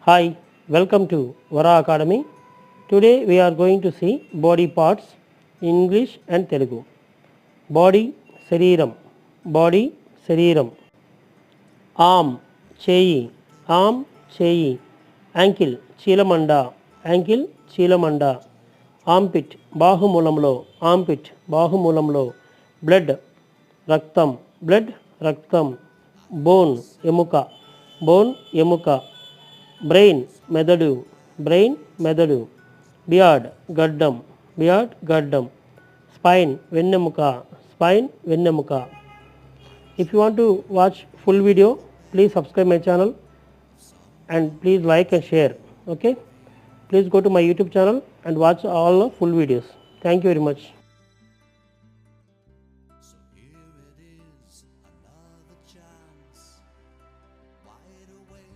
Hi, welcome to Vara Academy. Today we are going to see body parts in English and Telugu. Body, Sariram. Body, Sariram. Arm, Cheyi. Arm, Cheyi. Ankle, Chilamanda. Ankle, Chilamanda. Armpit, Bahumulamlo. Armpit, Bahumulamlo. Blood, Raktam. Blood, Raktam. Bone, Emuka. Bone, Emuka. Brain, మెదడు. Brain, మెదడు. Beard, గడ్డం. Beard, గడ్డం. Spine, వెన్నెముక. Spine, వెన్నెముక. If you want to watch full video, please subscribe my channel and please like and share. Okay, please go to my YouTube channel and watch all the full videos. Thank you very much.